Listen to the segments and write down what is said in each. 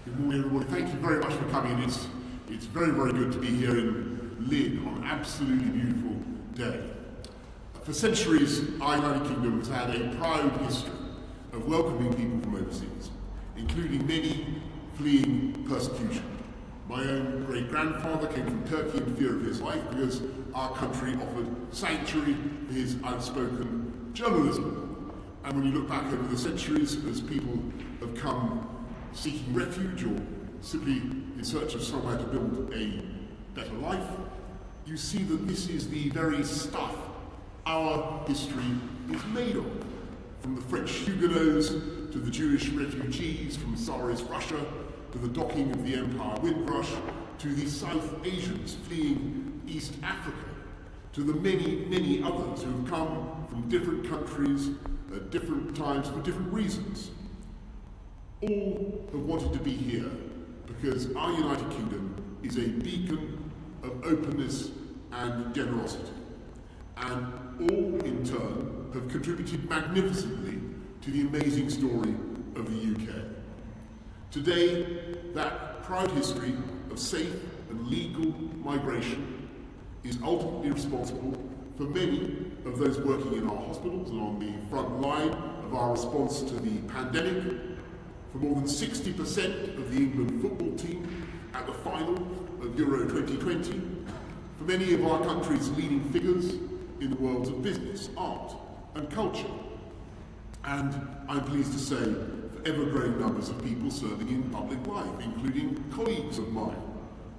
Good morning, everybody. Thank you very much for coming. It's very, very good to be here in Lynn on an absolutely beautiful day. For centuries, our United Kingdom has had a proud history of welcoming people from overseas, including many fleeing persecution. My own great-grandfather came from Turkey in fear of his life because our country offered sanctuary for his outspoken journalism. And when you look back over the centuries, as people have come seeking refuge or simply in search of somewhere to build a better life, you see that this is the very stuff our history is made of. From the French Huguenots to the Jewish refugees from Tsarist Russia, to the docking of the Empire Windrush, to the South Asians fleeing East Africa, to the many, many others who have come from different countries at different times for different reasons. All have wanted to be here because our United Kingdom is a beacon of openness and generosity. And all, in turn, have contributed magnificently to the amazing story of the UK. Today, that proud history of safe and legal migration is ultimately responsible for many of those working in our hospitals and on the front line of our response to the pandemic, for more than 60% of the England football team at the final of Euro 2020, for many of our country's leading figures in the worlds of business, art and culture, and I'm pleased to say for ever-growing numbers of people serving in public life, including colleagues of mine,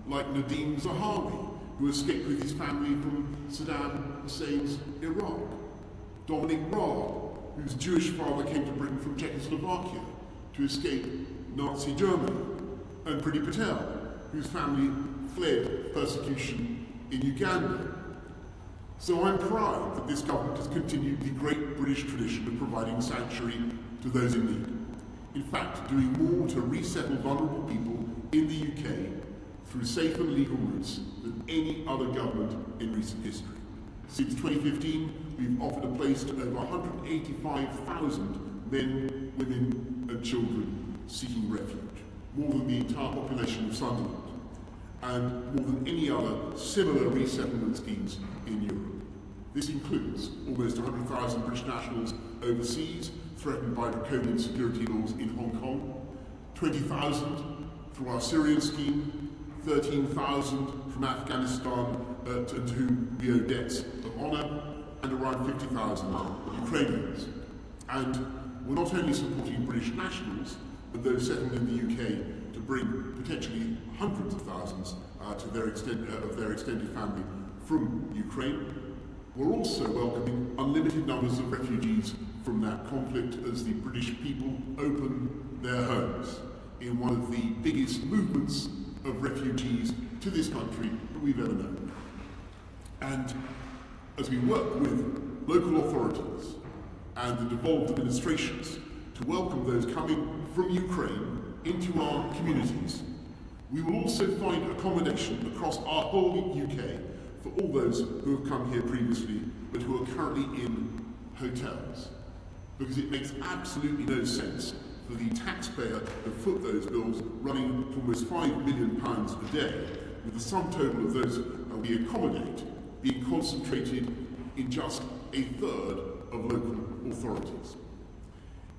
like Nadim Zahawi, who escaped with his family from Saddam Hussein's Iraq, Dominic Raab, whose Jewish father came to Britain from Czechoslovakia to escape Nazi Germany, and Priti Patel, whose family fled persecution in Uganda. So I'm proud that this government has continued the great British tradition of providing sanctuary to those in need. In fact, doing more to resettle vulnerable people in the UK through safe and legal routes than any other government in recent history. Since 2015, we've offered a place to over 185,000 men, women, and children seeking refuge, more than the entire population of Sunderland, and more than any other similar resettlement schemes in Europe. This includes almost 100,000 British nationals overseas threatened by draconian security laws in Hong Kong, 20,000 through our Syrian scheme, 13,000 from Afghanistan to whom we owe debts of honour, and around 50,000 Ukrainians. And we're not only supporting British nationals, but those settled in the UK to bring potentially hundreds of thousands to their extended family from Ukraine. We're also welcoming unlimited numbers of refugees from that conflict as the British people open their homes in one of the biggest movements of refugees to this country that we've ever known. And as we work with local authorities and the devolved administrations to welcome those coming from Ukraine into our communities, we will also find accommodation across our whole UK for all those who have come here previously but who are currently in hotels. Because it makes absolutely no sense for the taxpayer to foot those bills running to almost £5 million a day, with the sum total of those we accommodate being concentrated in just a third of local authorities.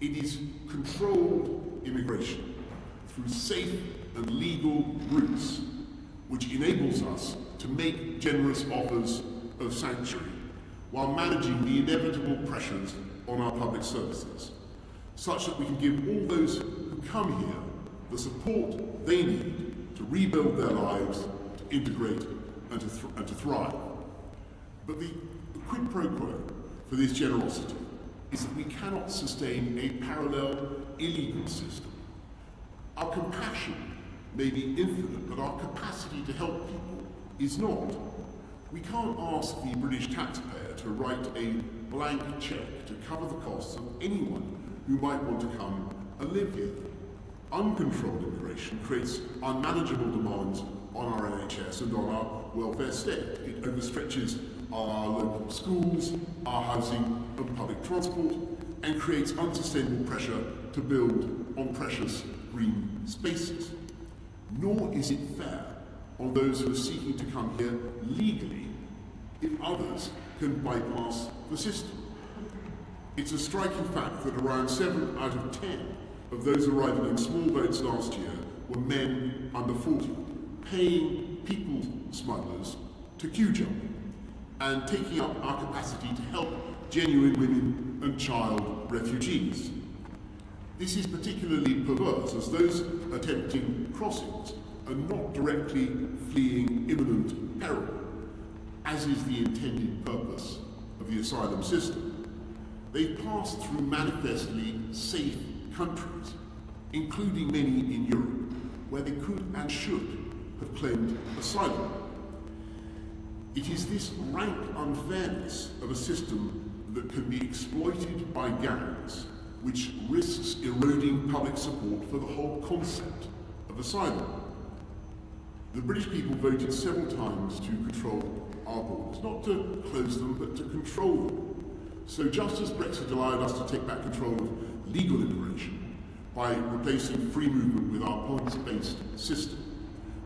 It is controlled immigration through safe and legal routes, which enables us to make generous offers of sanctuary while managing the inevitable pressures on our public services, such that we can give all those who come here the support they need to rebuild their lives, to integrate and to thrive. But the quid pro quo for this generosity is that we cannot sustain a parallel illegal system. Our compassion may be infinite, but our capacity to help people is not. We can't ask the British taxpayer to write a blank cheque to cover the costs of anyone who might want to come and live here. Uncontrolled immigration creates unmanageable demands on our NHS and on our welfare state. It overstretches our local schools, our housing and public transport, and creates unsustainable pressure to build on precious green spaces. Nor is it fair on those who are seeking to come here legally if others can bypass the system. It's a striking fact that around 7 out of 10 of those arriving in small boats last year were men under 40, paying people smugglers to queue jump and taking up our capacity to help genuine women and child refugees. This is particularly perverse, as those attempting crossings are not directly fleeing imminent peril, as is the intended purpose of the asylum system. They pass through manifestly safe countries, including many in Europe, where they could and should have claimed asylum. It is this rank unfairness of a system that can be exploited by gangs which risks eroding public support for the whole concept of asylum. The British people voted several times to control our borders, not to close them, but to control them. So just as Brexit allowed us to take back control of legal immigration by replacing free movement with our points-based system,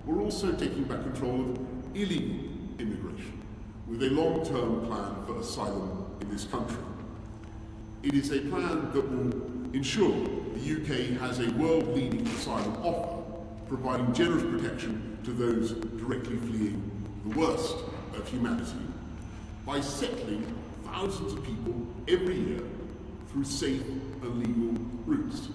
we're also taking back control of illegal immigration with a long-term plan for asylum in this country. It is a plan that will ensure the UK has a world-leading asylum offer, providing generous protection to those directly fleeing the worst of humanity by settling thousands of people every year through safe and legal routes.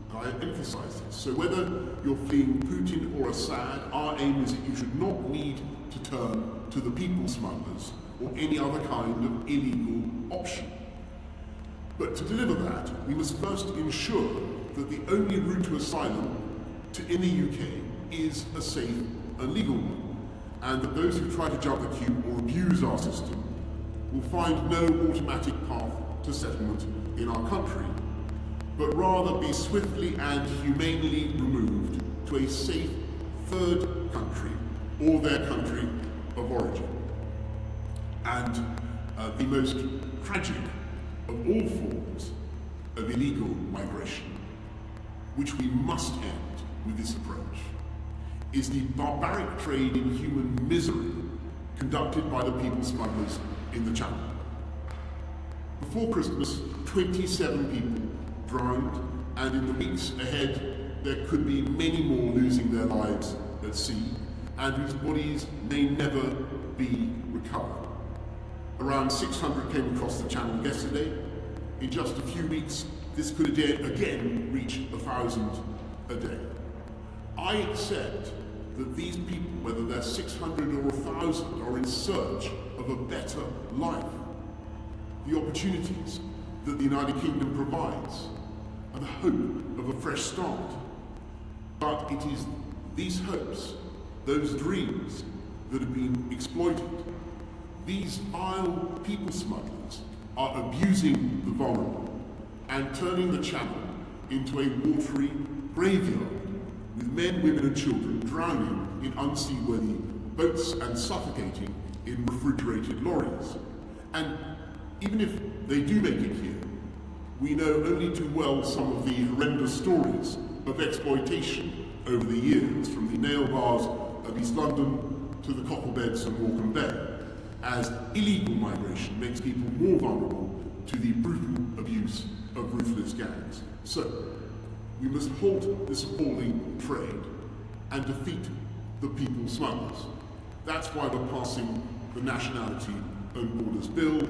And I emphasize this. So whether you're fleeing Putin or Assad, our aim is that you should not need to turn to the people smugglers or any other kind of illegal option. But to deliver that, we must first ensure that the only route to asylum in the UK is a safe and legal one, and that those who try to jump the queue or abuse our system will find no automatic path to settlement in our country, but rather be swiftly and humanely removed to a safe third country or their country of origin. And the most tragic of all forms of illegal migration, which we must end with this approach, is the barbaric trade in human misery conducted by the people smugglers in the Channel. Before Christmas, 27 people drowned, and in the weeks ahead there could be many more losing their lives at sea, and whose bodies may never be recovered. Around 600 came across the Channel yesterday. In just a few weeks, this could again reach 1,000 a day. I accept that these people, whether they're 600 or 1,000, are in search of a better life. The opportunities that the United Kingdom provides, and the hope of a fresh start. But it is these hopes, those dreams, that have been exploited. These vile people smugglers are abusing the vulnerable and turning the Channel into a watery graveyard, with men, women and children drowning in unseaworthy boats and suffocating in refrigerated lorries. And even if they do make it here, we know only too well some of the horrendous stories of exploitation over the years, from the nail bars of East London to the cockle beds of Morecambe Bay. as illegal migration makes people more vulnerable to the brutal abuse of ruthless gangs. So, we must halt this appalling trade and defeat the people smugglers. That's why we're passing the Nationality and Borders Bill,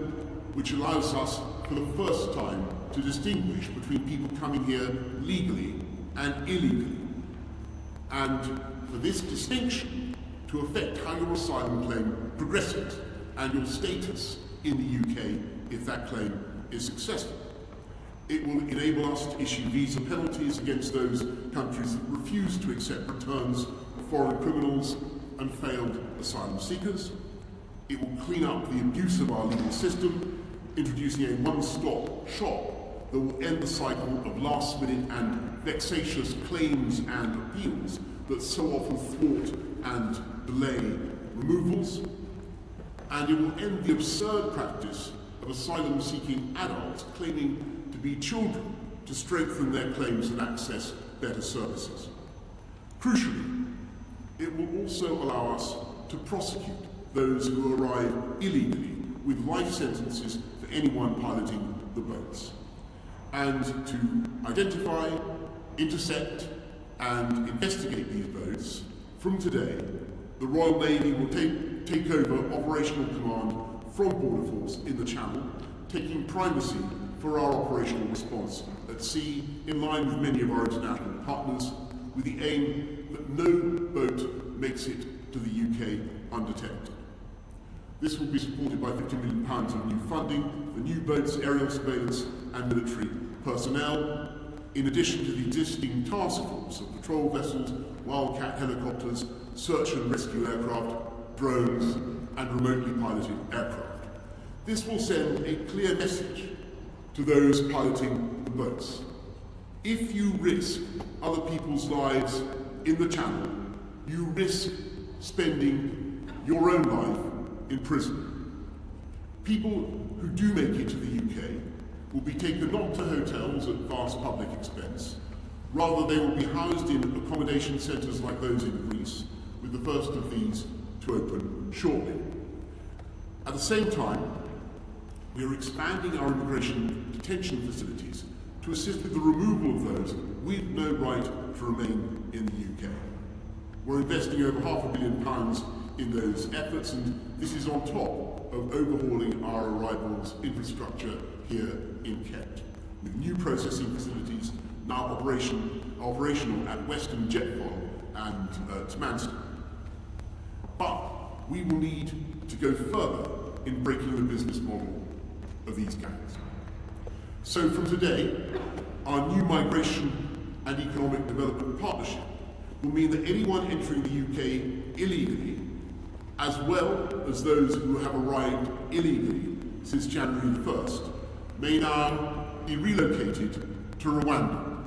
which allows us for the first time to distinguish between people coming here legally and illegally. And for this distinction to affect how your asylum claim progresses and your status in the UK if that claim is successful. It will enable us to issue visa penalties against those countries that refuse to accept returns of foreign criminals and failed asylum seekers. It will clean up the abuse of our legal system, introducing a one-stop shop that will end the cycle of last-minute and vexatious claims and appeals that so often thwart and delay removals. And it will end the absurd practice of asylum-seeking adults claiming to be children to strengthen their claims and access better services. Crucially, it will also allow us to prosecute those who arrive illegally with life sentences for anyone piloting the boats, and to identify, intercept, and investigate these boats. From today, the Royal Navy will take over operational command from Border Force in the Channel, taking primacy for our operational response at sea, in line with many of our international partners, with the aim that no boat makes it to the UK undetected. This will be supported by £50 million of new funding for new boats, aerial surveillance and military personnel, in addition to the existing task force of patrol vessels, wildcat helicopters, search and rescue aircraft, drones and remotely piloted aircraft. This will send a clear message to those piloting the boats. If you risk other people's lives in the Channel, you risk spending your own life in prison. People who do make it to the UK will be taken not to hotels at vast public expense. Rather, they will be housed in accommodation centres like those in Greece, with the first of these to open shortly. At the same time, we are expanding our immigration detention facilities to assist with the removal of those with no right to remain in the UK. We're investing over £500 million in those efforts, and this is on top of overhauling our arrivals infrastructure here in Kent, with new processing facilities now operational at Western Jetfall and at Manston. But we will need to go further in breaking the business model of these gangs. So from today, our new migration and economic development partnership will mean that anyone entering the UK illegally, as well as those who have arrived illegally since January the 1st, may now be relocated to Rwanda.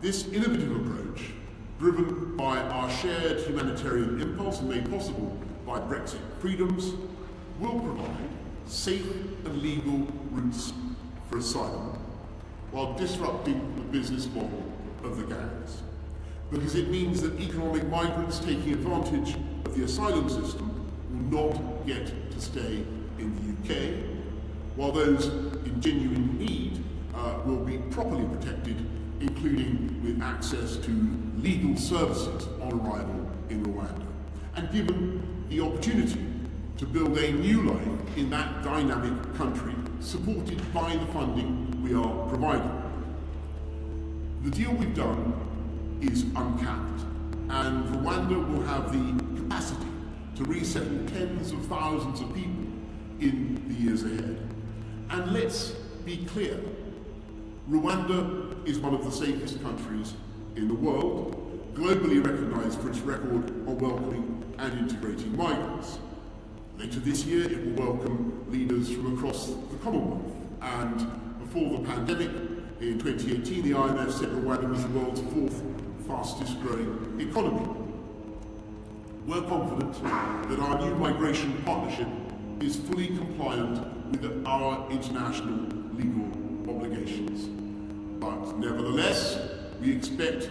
This innovative approach, driven by our shared humanitarian impulse and made possible by Brexit freedoms, will provide safe and legal routes for asylum while disrupting the business model of the gangs. Because it means that economic migrants taking advantage of the asylum system will not get to stay in the UK, while those in genuine need will be properly protected, including with access to legal services on arrival in Rwanda, and given the opportunity to build a new life in that dynamic country, supported by the funding we are providing. The deal we've done is uncapped, and Rwanda will have the capacity to resettle tens of thousands of people in the years ahead. And let's be clear, Rwanda is one of the safest countries in the world, globally recognized for its record on welcoming and integrating migrants. Later this year, it will welcome leaders from across the Commonwealth. And before the pandemic, in 2018, the IMF said Rwanda was the world's fourth fastest growing economy. We're confident that our new migration partnership is fully compliant with our international legal obligations. But nevertheless, we expect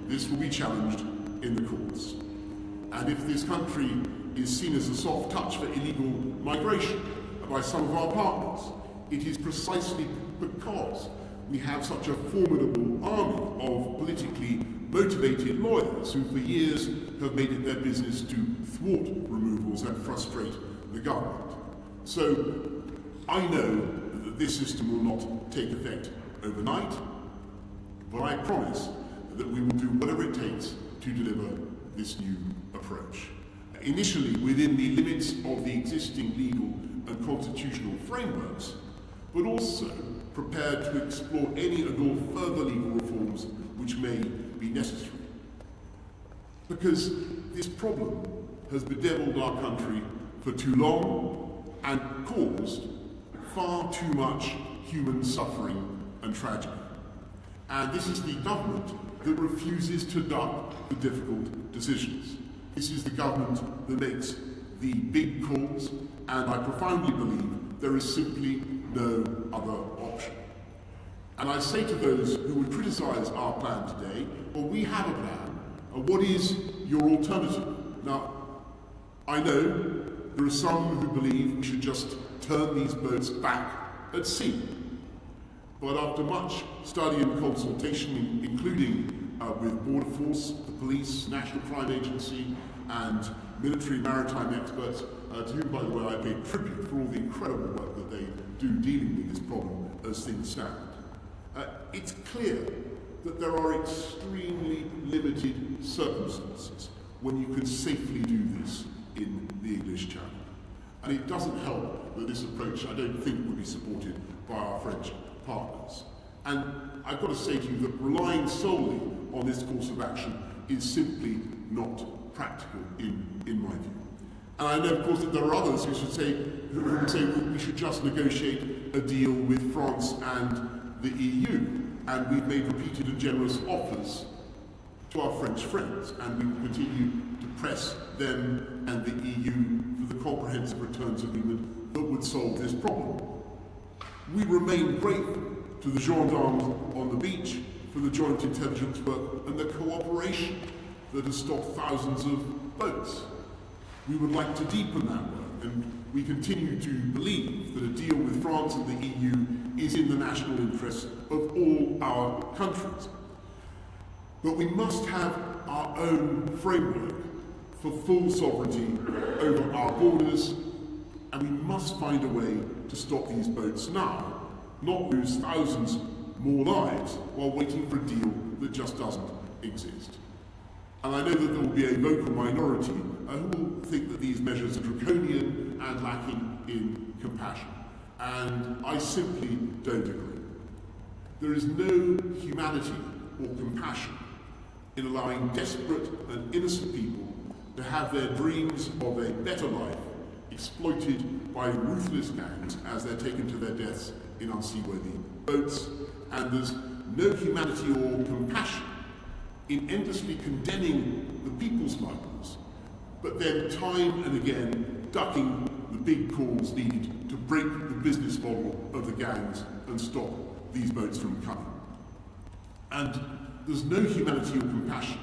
this will be challenged in the courts. And if this country is seen as a soft touch for illegal migration by some of our partners. It is precisely because we have such a formidable army of politically motivated lawyers who for years have made it their business to thwart removals and frustrate the government. So I know that this system will not take effect overnight, but I promise that we will do whatever it takes to deliver this new approach. Initially within the limits of the existing legal and constitutional frameworks, but also prepared to explore any and all further legal reforms which may be necessary. Because this problem has bedeviled our country for too long and caused far too much human suffering and tragedy. And this is the government that refuses to duck the difficult decisions. This is the government that makes the big calls, and I profoundly believe there is simply no other option. And I say to those who would criticise our plan today, well, we have a plan. What is your alternative? Now, I know there are some who believe we should just turn these boats back at sea. But after much study and consultation, including with Border Force, the police, National Crime Agency, and military maritime experts, to whom, by the way, I pay tribute for all the incredible work that they do dealing with this problem as things stand, it's clear that there are extremely limited circumstances when you can safely do this in the English Channel. And it doesn't help that this approach, I don't think, would be supported by our French partners. And I've got to say to you that relying solely on this course of action is simply not practical in my view. And I know, of course, that there are others who would say well, we should just negotiate a deal with France and the EU, and we've made repeated and generous offers to our French friends, and we will continue to press them and the EU for the comprehensive returns agreement that would solve this problem. We remain grateful to the gendarmes on the beach for the joint intelligence work and the cooperation that has stopped thousands of boats. We would like to deepen that work, and we continue to believe that a deal with France and the EU is in the national interest of all our countries. But we must have our own framework for full sovereignty over our borders, and we must find a way to stop these boats now, not lose thousands more lives while waiting for a deal that just doesn't exist. And I know that there will be a vocal minority who will think that these measures are draconian and lacking in compassion. And I simply don't agree. There is no humanity or compassion in allowing desperate and innocent people to have their dreams of a better life exploited by ruthless gangs as they're taken to their deaths in unseaworthy boats. And there's no humanity or compassion in endlessly condemning the people smugglers, but then time and again ducking the big calls needed to break the business model of the gangs and stop these boats from coming. And there's no humanity or compassion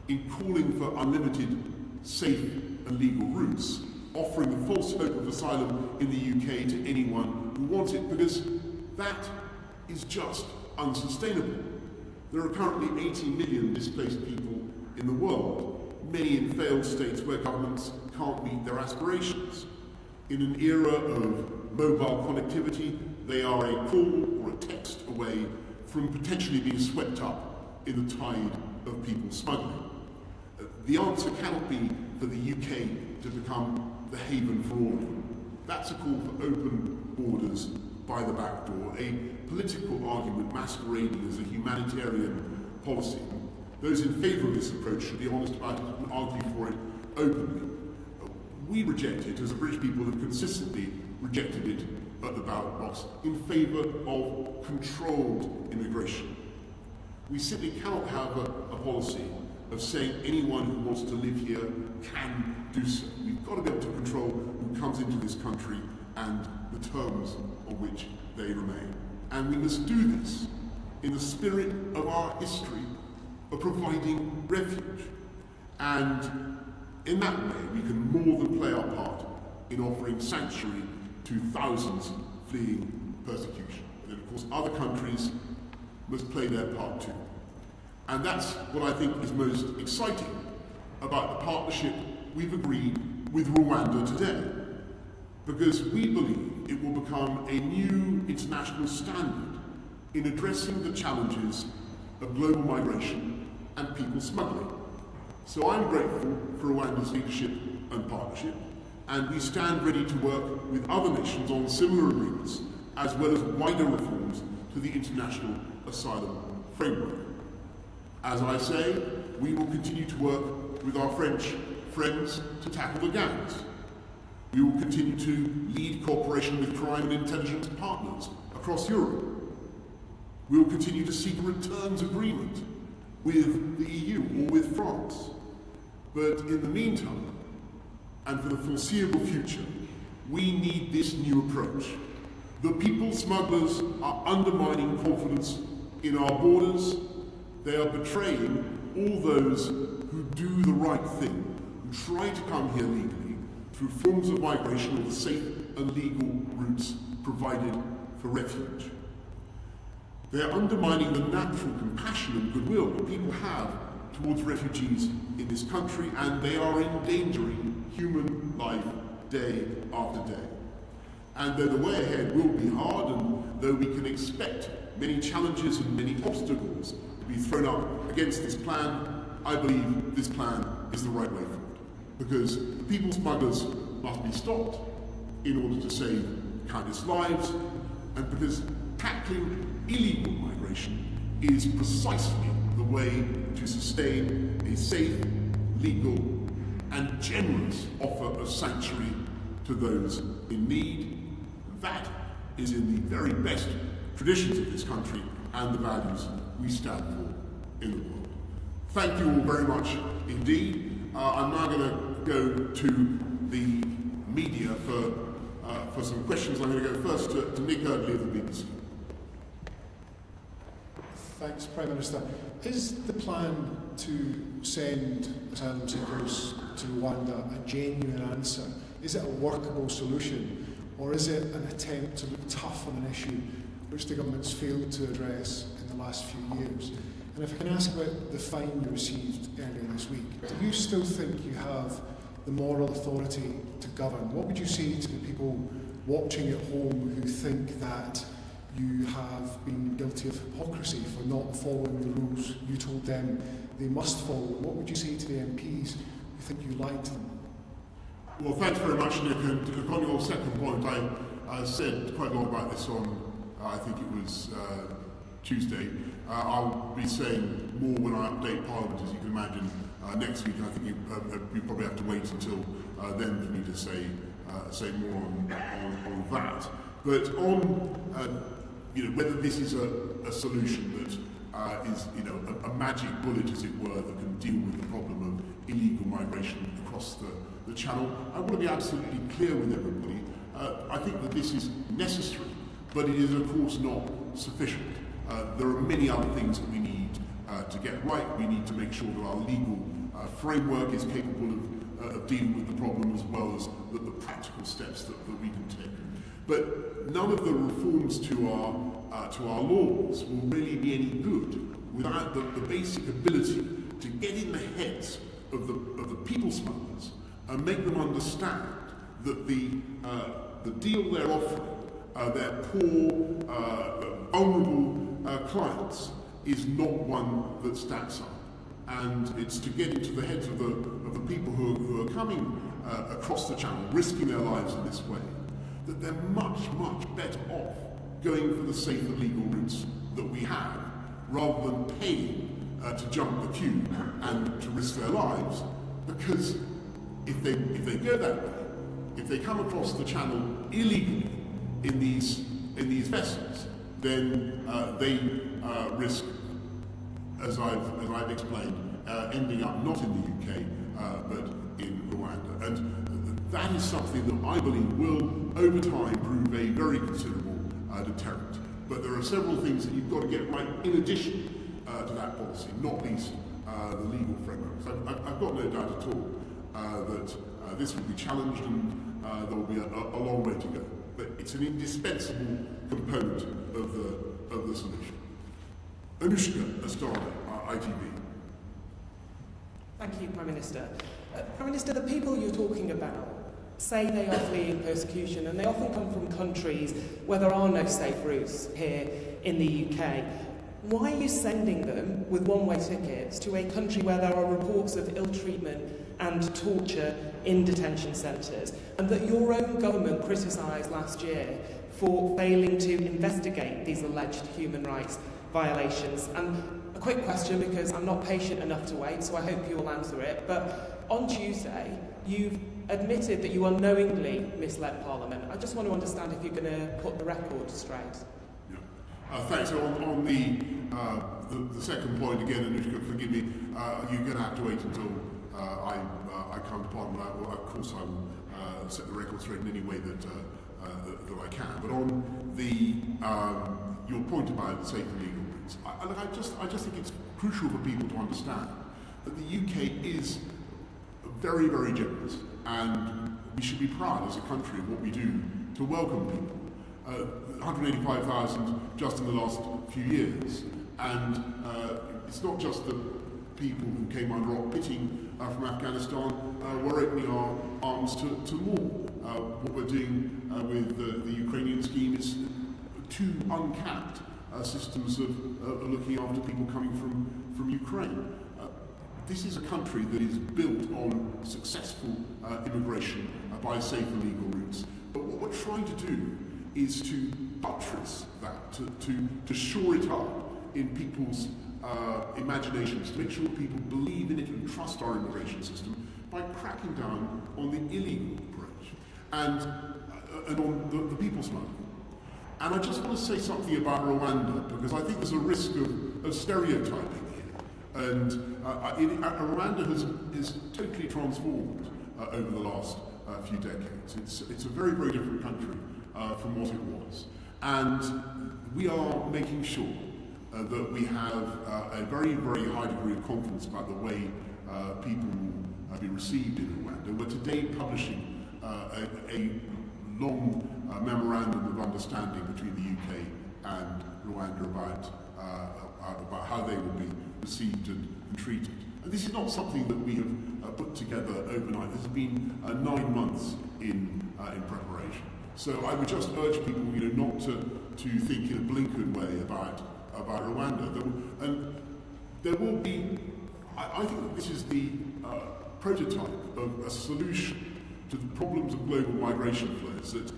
in calling for unlimited, safe and legal routes, offering the false hope of asylum in the UK to anyone who wants it, because that is just unsustainable. There are currently 80 million displaced people in the world, many in failed states where governments can't meet their aspirations. In an era of mobile connectivity, they are a call or a text away from potentially being swept up in the tide of people smuggling. The answer cannot be for the UK to become the haven for all of them. That's a call for open borders by the back door, a political argument masquerading as a humanitarian policy. Those in favour of this approach should be honest about it and argue for it openly. We reject it, as the British people have consistently rejected it at the ballot box, in favour of controlled immigration. We simply cannot have a policy of saying anyone who wants to live here can do so. We've got to be able to control who comes into this country and the terms on which they remain. And we must do this in the spirit of our history of providing refuge. And In that way, we can more than play our part in offering sanctuary to thousands fleeing persecution. And then, of course, other countries must play their part too. And that's what I think is most exciting about the partnership we've agreed with Rwanda today, because we believe it will become a new international standard in addressing the challenges of global migration and people smuggling. So I'm grateful for Rwanda's leadership and partnership, and we stand ready to work with other nations on similar agreements, as well as wider reforms to the international asylum framework. As I say, we will continue to work with our French friends to tackle the gangs. We will continue to lead cooperation with crime and intelligence partners across Europe. We will continue to seek a returns agreement with the EU or with France. But in the meantime, and for the foreseeable future, we need this new approach. The people smugglers are undermining confidence in our borders. They are betraying all those who do the right thing, who try to come here legally through forms of migration or the safe and legal routes provided for refuge. They are undermining the natural compassion and goodwill that people have towards refugees in this country, and they are endangering human life day after day. And though the way ahead will be hard, and though we can expect many challenges and many obstacles to be thrown up against this plan, I believe this plan is the right way forward. Because people smugglers must be stopped in order to save countless lives, and because tackling illegal migration is precisely the way to sustain a safe, legal, and generous offer of sanctuary to those in need. That is in the very best traditions of this country and the values we stand for in the world. Thank you all very much indeed. I'm now going to go to the media for some questions. I'm going to go first to Nick Erdley of the BBC. Thanks, Prime Minister. Is the plan to send asylum seekers to Rwanda a genuine answer? Is it a workable solution? Or is it an attempt to look tough on an issue which the government's failed to address in the last few years? And if I can ask about the fine you received earlier this week, do you still think you have the moral authority to govern? What would you say to the people watching at home who think that you have been guilty of hypocrisy for not following the rules you told them they must follow? What would you say to the MPs who think you lied to them? Well, thanks very much, Nick. And on your second point, I said quite a lot about this on, I think it was Tuesday. I'll be saying more when I update Parliament, as you can imagine, next week. I think you probably have to wait until then for me to say more on that. But on whether this is a solution that is a magic bullet, as it were, that can deal with the problem of illegal migration across the channel, I want to be absolutely clear with everybody. I think that this is necessary, but it is of course not sufficient. There are many other things that we need to get right. We need to make sure that our legal framework is capable of dealing with the problem, as well as the practical steps that we can take. But none of the reforms to our laws will really be any good without the basic ability to get in the heads of the people smugglers and make them understand that the deal they're offering their poor, vulnerable clients is not one that stacks up. And it's to get into the heads of the people who are coming across the channel, risking their lives in this way, that they're much, much better off going for the safe and legal routes that we have, rather than paying to jump the queue and to risk their lives. Because if they go that way, if they come across the channel illegally in these vessels, then they risk, as I've explained, ending up not in the UK but in Rwanda. And that is something that I believe will, over time, prove a very considerable deterrent. But there are several things that you've got to get right in addition to that policy, not least the legal framework. So I've got no doubt at all that this will be challenged and there will be a long way to go. But it's an indispensable component of the solution. Anushka Astana, ITV. Thank you, Prime Minister. Prime Minister, the people you're talking about say they are fleeing persecution, and they often come from countries where there are no safe routes here in the UK. Why are you sending them with one-way tickets to a country where there are reports of ill-treatment and torture in detention centres, and that your own government criticised last year for failing to investigate these alleged human rights violations? And a quick question, because I'm not patient enough to wait, so I hope you will answer it. But on Tuesday, you've admitted that you unknowingly misled Parliament. I just want to understand if you're going to put the record straight. Yeah. Thanks. So on the second point, again, Anushka, forgive me, you're going to have to wait until I come to Parliament. Of course, I will set the record straight in any way that I can. But on your point about safe and legal routes, I just think it's crucial for people to understand that the UK is very, very generous, and we should be proud as a country of what we do to welcome people. 185,000 just in the last few years, and it's not just the people who came under our pitting from Afghanistan. We're opening our arms to more. What we're doing with the Ukrainian scheme is two uncapped systems of looking after people coming from Ukraine. This is a country that is built on successful immigration by safe and legal routes. But what we're trying to do is to buttress that, to shore it up in people's imaginations, to make sure people believe in it and trust our immigration system by cracking down on the illegal approach and on the people smuggling. And I just want to say something about Rwanda, because I think there's a risk of stereotyping. And Rwanda is totally transformed over the last few decades. It's a very, very different country from what it was. And we are making sure that we have a very, very high degree of confidence about the way people will be received in Rwanda. We're today publishing a long memorandum of understanding between the UK and Rwanda about how they will be received and treated. And this is not something that we have put together overnight. This has been 9 months in preparation. So I would just urge people, not to think in a blinkered way about Rwanda. And there will be, I think that this is the prototype of a solution to the problems of global migration flows that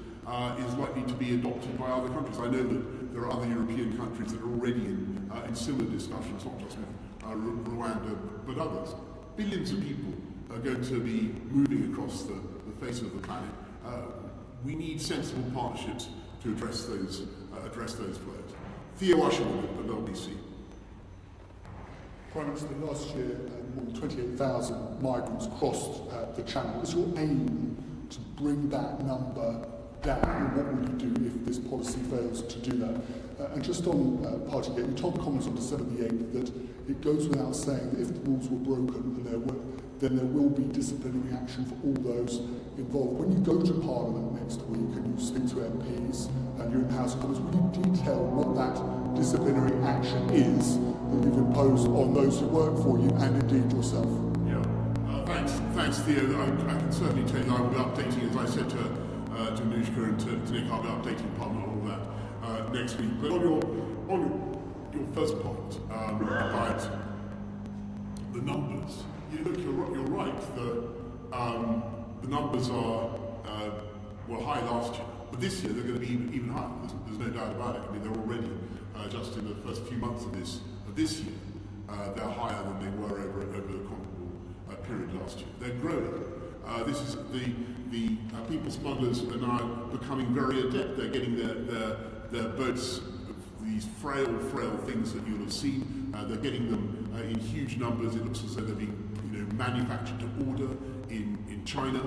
is likely to be adopted by other countries. I know that there are other European countries that are already in similar discussions, not just with Rwanda, but others. Billions of people are going to be moving across the face of the planet. We need sensible partnerships to address those flows. Theo Washington at LBC. Prime Minister, last year more than 28,000 migrants crossed the Channel. Is your aim to bring that number down? And what will you do if this policy fails to do that? And just on Partygate, you told the Commons on December the 8th that it goes without saying that if the rules were broken, then there will be disciplinary action for all those involved. When you go to Parliament next week and you speak to MPs and you're in the House of Commons, will you detail what that disciplinary action is that you've imposed on those who work for you and indeed yourself? Yeah, thanks Theo. I can certainly tell you I will be updating, as I said to Anushka and to Nick, I'll be updating Parliament on all that next week. But on your first point about the numbers, you're right. The numbers were high last year, but this year they're going to be even higher. There's no doubt about it. I mean, they're already just in the first few months of this year, they're higher than they were over the comparable period last year. They're growing. This is the people smugglers are now becoming very adept. They're getting their boats, these frail things that you'll have seen. They're getting them in huge numbers. It looks as though they're being manufactured to order in China.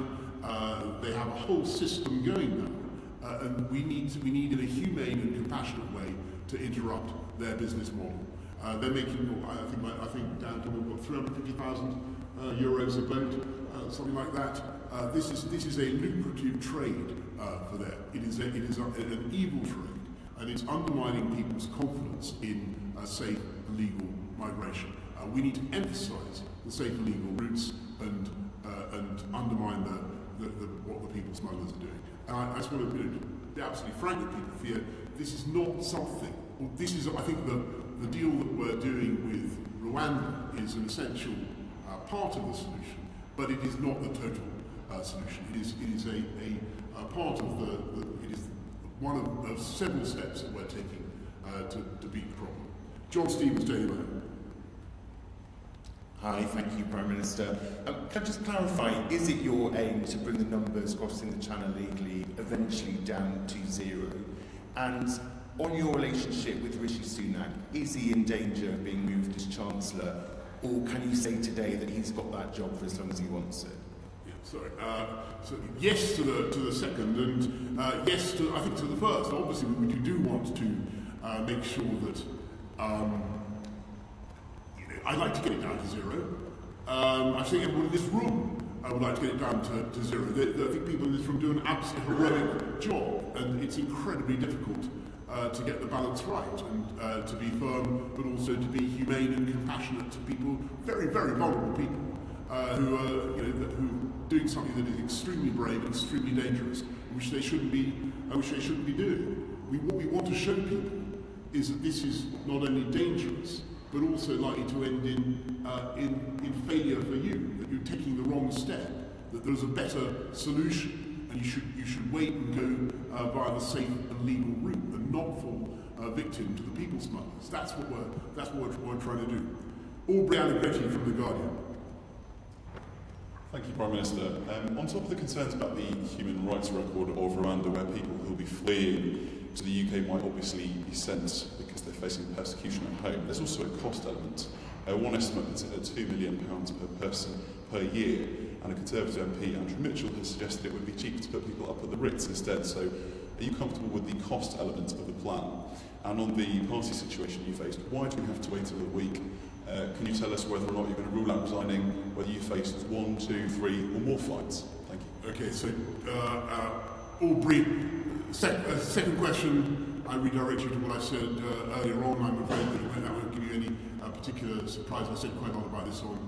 They have a whole system going now, and we need in a humane and compassionate way to interrupt their business model. They're making, I think down to we've got 350,000 euros a boat. something like that. This is a lucrative trade for them. It is an evil trade, and it's undermining people's confidence in safe and legal migration. We need to emphasise the safe and legal routes and undermine what the people smugglers are doing. And I just want to be absolutely frank with people here. This is not something. Well, this is, I think, the deal that we're doing with Rwanda is an essential part of the solution, but it is not the total solution. It is a part of it is one of several steps that we're taking to beat the problem. John Stevens, Daily Mail. Hi, thank you, Prime Minister. Can I just clarify, is it your aim to bring the numbers crossing the channel legally eventually down to zero? And on your relationship with Rishi Sunak, is he in danger of being moved as Chancellor, or can you say today that he's got that job for as long as he wants it? Yeah, sorry. So yes to the second, and yes to, I think, to the first. Obviously, we do want to make sure that I'd like to get it down to zero. I think everyone in this room would like to get it down to zero. I think people in this room do an absolutely heroic job, and it's incredibly difficult to get the balance right, and to be firm, but also to be humane and compassionate to people, very, very vulnerable people, who are who are doing something that is extremely brave and extremely dangerous, which they shouldn't be doing. What we want to show people is that this is not only dangerous, but also likely to end in failure for you, that you're taking the wrong step, that there's a better solution, and you should wait and go via the safe and legal route, and not fall victim to the people smugglers. That's what we're trying to do. Aubrey Allegretti from The Guardian. Thank you, Prime Minister. On top of the concerns about the human rights record of Rwanda, where people who will be fleeing to the UK might obviously be sent because they're facing persecution at home, there's also a cost element. One estimate puts it at £2 million per person per year, and a Conservative MP, Andrew Mitchell, has suggested it would be cheaper to put people up at the Ritz instead. So are you comfortable with the cost element of the plan? And on the party situation you faced, why do we have to wait another week? Can you tell us whether or not you're going to rule out resigning, whether you faced 1, 2, 3 or more flights? Thank you. Okay, so Aubrey, second question, I redirect you to what I said earlier on. I'm afraid that won't give you any particular surprise. I said quite a lot about this on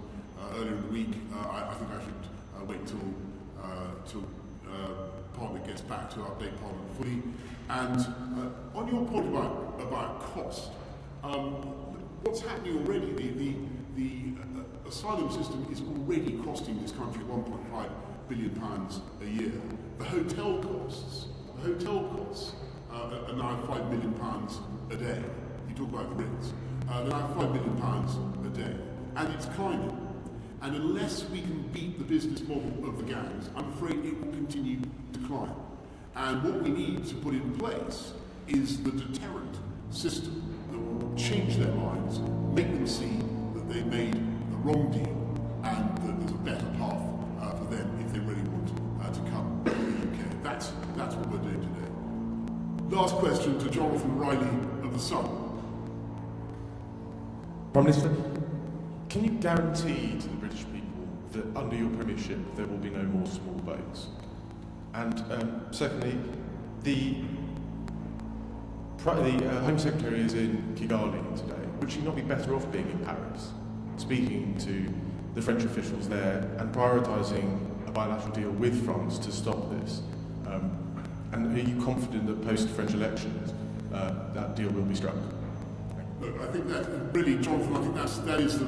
earlier in the week. I think I should wait till Parliament gets back to update Parliament fully. And on your point about cost, what's happening already? The asylum system is already costing this country £1.5 billion a year. The hotel costs are now £5 million a day. You talk about the Ritz. They're now £5 million a day, and it's climbing. And unless we can beat the business model of the gangs, I'm afraid it will continue to climb. And what we need to put in place is the deterrent system that will change their minds, make them see that they made the wrong deal, and that there's a better path for them if they really want to come to the UK. That's what we're doing today. Last question to Jonathan Riley of The Sun. Prime Minister, can you guarantee to the British people that under your premiership there will be no more small boats? And secondly, the Home Secretary is in Kigali today. Would she not be better off being in Paris, speaking to the French officials there and prioritising a bilateral deal with France to stop this? And are you confident that post-French elections that deal will be struck? Look, I think that really, Jonathan, I think that is the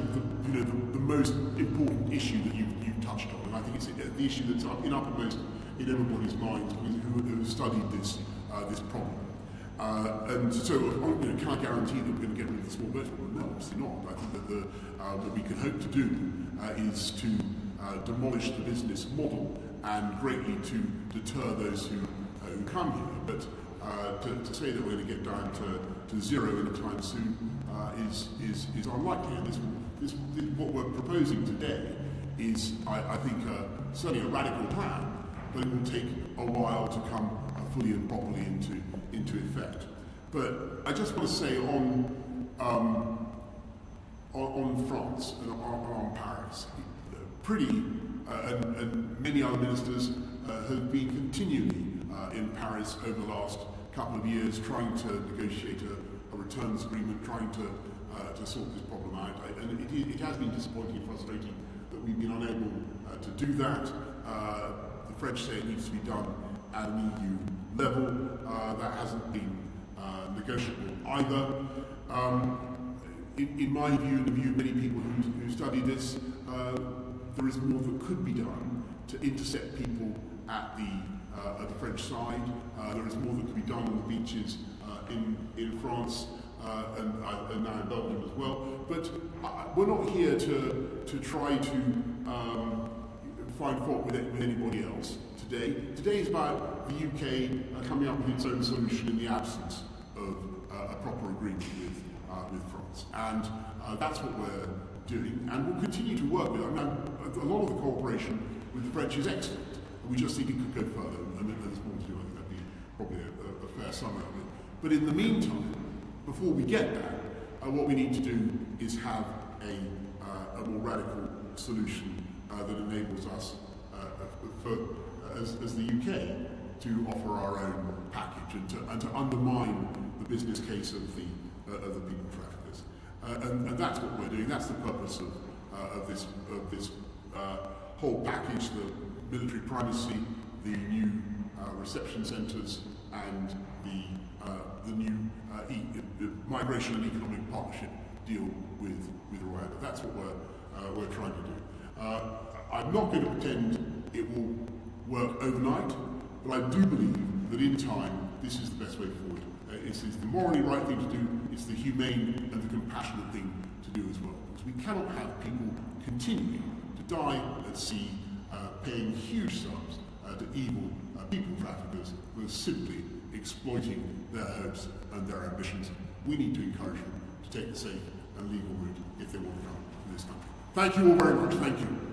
most important issue that you've touched on, and I think it's the issue that's uppermost in everybody's minds who has studied this problem. And so, can I guarantee that we're going to get rid of the small boats? Well, no, obviously not. I think that what we can hope to do is to demolish the business model and greatly to deter those who come here. But to say that we're going to get down to zero anytime soon is unlikely. And what we're proposing today is, I think, certainly a radical plan, but it will take a while to come fully and properly into effect. But I just want to say on France and on Paris, pretty and many other ministers have been continually in Paris over the last couple of years trying to negotiate a returns agreement, trying to sort this problem out. And it has been disappointing and frustrating that we've been unable to do that. The French say it needs to be done at an EU level. That hasn't been negotiable either. In my view, and the view of many people who study this, there is more that could be done to intercept people at the French side. There is more that could be done on the beaches in France and now in Belgium as well. But we're not here to try to find fault with anybody else today. Today is about the UK coming up with its own solution in the absence of a proper agreement with France. And that's what we're doing, and we'll continue to work with it. I mean, a lot of the cooperation with the French is excellent. We just think it could go further, and there's more to do. I think that'd be probably a fair summary of it. But in the meantime, before we get there, what we need to do is have a more radical solution that enables us, as the UK, to offer our own package and to undermine the business case of the people traffickers. And that's what we're doing. That's the purpose of this whole package: the military primacy, the new reception centres, and the new migration and economic partnership deal with Rwanda. That's what we're trying to do. I'm not going to pretend it will work overnight, but I do believe that in time this is the best way forward. It's the morally right thing to do, it's the humane and the compassionate thing to do as well. Because we cannot have people continuing to die at sea, paying huge sums to evil people traffickers who are simply exploiting their hopes and their ambitions. We need to encourage them to take the safe and legal route if they want to come to this country. Thank you all very much. Thank you.